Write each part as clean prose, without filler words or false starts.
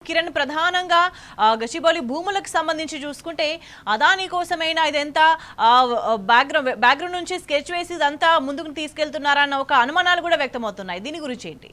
కిరణ్ ప్రధానంగా గచ్చిబౌలి భూములకు సంబంధించి చూసుకుంటే అదాని కోసమైనా ఇదంతా బ్యాక్గ్రౌండ్ నుంచి స్కెచ్ వేసి ఇదంతా ముందుకు తీసుకెళ్తున్నారా అన్న ఒక అనుమానాలు కూడా వ్యక్తమవుతున్నాయి. దీని గురించి ఏంటి?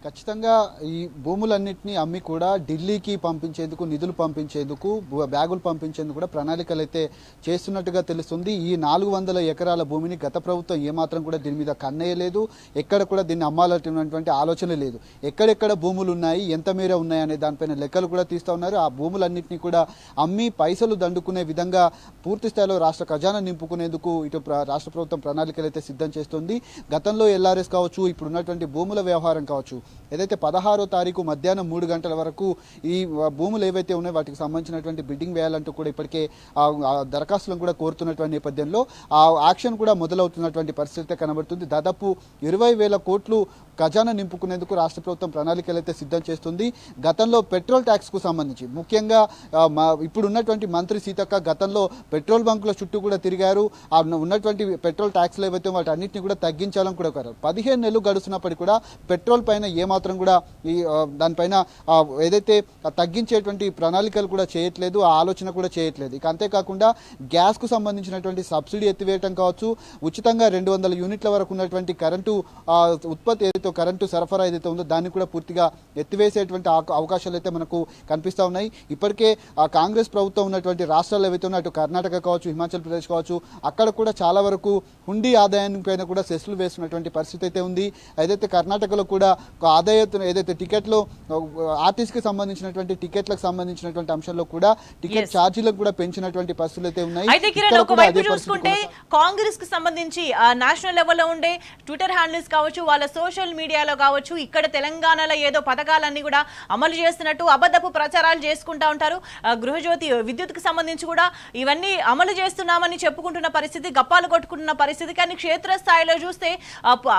ఖచ్చితంగా ఈ భూములన్నింటినీ అమ్మి కూడా ఢిల్లీకి పంపించేందుకు, నిధులు పంపించేందుకు, బ్యాగులు పంపించేందుకు కూడా ప్రణాళికలు అయితే చేస్తున్నట్టుగా తెలుస్తుంది. ఈ 400 ఎకరాల భూమిని గత ప్రభుత్వం ఏమాత్రం కూడా దీని మీద కన్నేయలేదు. ఎక్కడ కూడా దీన్ని అమ్మాలన్నటువంటి ఆలోచన లేదు. ఎక్కడెక్కడ భూములు ఉన్నాయి, ఎంత మేర ఉన్నాయి అనే దానిపైన లెక్కలు కూడా తీస్తూ ఉన్నారు. ఆ భూములన్నింటినీ కూడా అమ్మి పైసలు దండుకునే విధంగా పూర్తి స్థాయిలో రాష్ట్ర ఖజానా నింపుకునేందుకు ఇటు రాష్ట్ర ప్రభుత్వం ప్రణాళికలు అయితే సిద్ధం చేస్తుంది. గతంలో ఎల్ఆర్ఎస్ కావచ్చు, ఇప్పుడు ఉన్నటువంటి భూముల వ్యవహారం కావచ్చు, ఏదైతే 16వ తారీఖు మధ్యాహ్నం 3 గంటల వరకు ఈ భూములు ఏవైతే ఉన్నాయో వాటికి సంబంధించినటువంటి బిడ్డింగ్ వేయాలంటూ కూడా ఇప్పటికే దరఖాస్తులను కూడా కోరుతున్నటువంటి నేపథ్యంలో ఆ యాక్షన్ కూడా మొదలవుతున్నటువంటి పరిస్థితి కనబడుతుంది. దాదాపు 20,000 కోట్లు ఖజానా నింపుకునేందుకు రాష్ట్ర ప్రభుత్వం ప్రణాళికలు అయితే సిద్ధం చేస్తుంది. గతంలో పెట్రోల్ ట్యాక్స్కు సంబంధించి ముఖ్యంగా ఇప్పుడు ఉన్నటువంటి మంత్రి సీతక్క గతంలో పెట్రోల్ బంకుల చుట్టూ కూడా తిరిగారు. ఉన్నటువంటి పెట్రోల్ ట్యాక్స్లు ఏవైతే వాటి అన్నింటినీ కూడా తగ్గించాలని కూడా కోరారు. 15 నెలలు గడుస్తున్నప్పటికీ కూడా పెట్రోల్ పైన ఏమాత్రం కూడా ఈ దానిపైన ఏదైతే తగ్గించేటువంటి ప్రణాళికలు కూడా చేయట్లేదు, ఆ ఆలోచన కూడా చేయట్లేదు. ఇక అంతేకాకుండా గ్యాస్కు సంబంధించినటువంటి సబ్సిడీ ఎత్తివేయటం కావచ్చు, ఉచితంగా 200 యూనిట్ల వరకు ఉన్నటువంటి కరెంటు ఉత్పత్తి ఏదైతే కరెంటు సరఫరా ఏదైతే ఉందో దాన్ని కూడా పూర్తిగా ఎత్తివేసేటువంటి అవకాశాలు అయితే మనకు కనిపిస్తూ ఉన్నాయి. ఇప్పటికే కాంగ్రెస్ ప్రభుత్వం ఉన్నటువంటి రాష్ట్రాలు ఏవైతే ఉన్నాయో అటు కర్ణాటక కావచ్చు, హిమాచల్ ప్రదేశ్ కావచ్చు, అక్కడ కూడా చాలా వరకు హుండీ ఆదాయానికి పైన కూడా సెస్లు వేస్తున్నటువంటి పరిస్థితి అయితే ఉంది. ఏదైతే కర్ణాటకలో కూడా ఆదాయం ఏదైతే టికెట్లో ఆర్టీసీకి సంబంధించినటువంటి టికెట్లకు సంబంధించినటువంటి అంశంలో కూడా టికెట్ ఛార్జీలకు కూడా పెంచినటువంటి పరిస్థితులు అయితే ఉన్నాయి. అయితే కిరణ్, ఒకవైపు చూసుకుంటే కాంగ్రెస్ కి సంబంధించి నేషనల్ లెవెల్లో ఉండే ట్విట్టర్ హ్యాండిల్స్ కావచ్చు, వాళ్ళ సోషల్ మీడియాలో కావచ్చు, ఇక్కడ తెలంగాణలో ఏదో పథకాలన్నీ కూడా అమలు చేస్తున్నట్టు అబద్ధపు ప్రచారాలు చేసుకుంటా ఉంటారు. గృహజ్యోతి విద్యుత్కి సంబంధించి కూడా ఇవన్నీ అమలు చేస్తున్నామని చెప్పుకుంటున్న పరిస్థితి, గప్పాలు కొట్టుకుంటున్న పరిస్థితి, కానీ క్షేత్రస్థాయిలో చూస్తే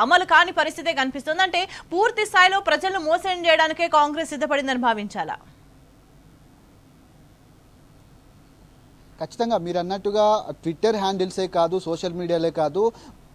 అమలు కాని పరిస్థితే కనిపిస్తుంది. అంటే పూర్తి స్థాయిలో ప్రజలను మోసం చేయడానికే కాంగ్రెస్ సిద్ధపడిందని భావించాలా? ఖచ్చితంగా మీరు అన్నట్టుగా ట్విట్టర్ హ్యాండిల్సే కాదు, సోషల్ మీడియాలే కాదు,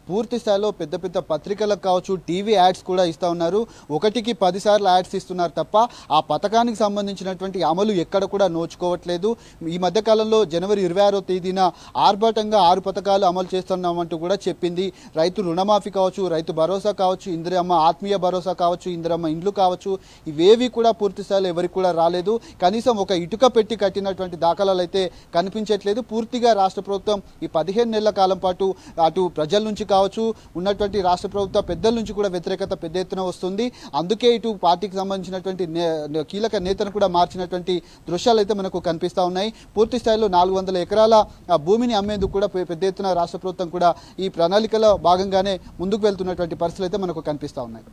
పూర్తి స్థాయిలో పెద్ద పెద్ద పత్రికలకు కావచ్చు, టీవీ యాడ్స్ కూడా ఇస్తూ ఉన్నారు. 1కి 10 సార్లు యాడ్స్ ఇస్తున్నారు తప్ప ఆ పథకానికి సంబంధించినటువంటి అమలు ఎక్కడ కూడా నోచుకోవట్లేదు. ఈ మధ్యకాలంలో జనవరి 26వ తేదీన ఆర్భాటంగా 6 పథకాలు అమలు చేస్తున్నామంటూ కూడా చెప్పింది. రైతు రుణమాఫీ కావచ్చు, రైతు భరోసా కావచ్చు, ఇందిరమ్మ ఆత్మీయ భరోసా కావచ్చు, ఇందిరమ్మ ఇండ్లు కావచ్చు, ఇవేవి కూడా పూర్తి స్థాయిలో ఎవరికి కూడా రాలేదు. కనీసం ఒక ఇటుక పెట్టి కట్టినటువంటి దాఖలాలు అయితే కనిపించట్లేదు. పూర్తిగా రాష్ట్ర ప్రభుత్వం ఈ 15 నెలల కాలం పాటు అటు ప్రజల నుంచి కావచ్చు, ఉన్నటువంటి రాష్ట్ర ప్రభుత్వ పెద్దల నుంచి కూడా వ్యతిరేకత పెద్ద ఎత్తున వస్తుంది. అందుకే ఇటు పార్టీకి సంబంధించినటువంటి కీలక నేతను కూడా మార్చినటువంటి దృశ్యాలు అయితే మనకు కనిపిస్తూ ఉన్నాయి. పూర్తి స్థాయిలో 400 ఎకరాల భూమిని అమ్మేందుకు కూడా పెద్ద ఎత్తున రాష్ట్ర ప్రభుత్వం కూడా ఈ ప్రణాళికలో భాగంగానే ముందుకు వెళ్తున్నటువంటి పరిస్థితులు అయితే మనకు కనిపిస్తూ ఉన్నాయి.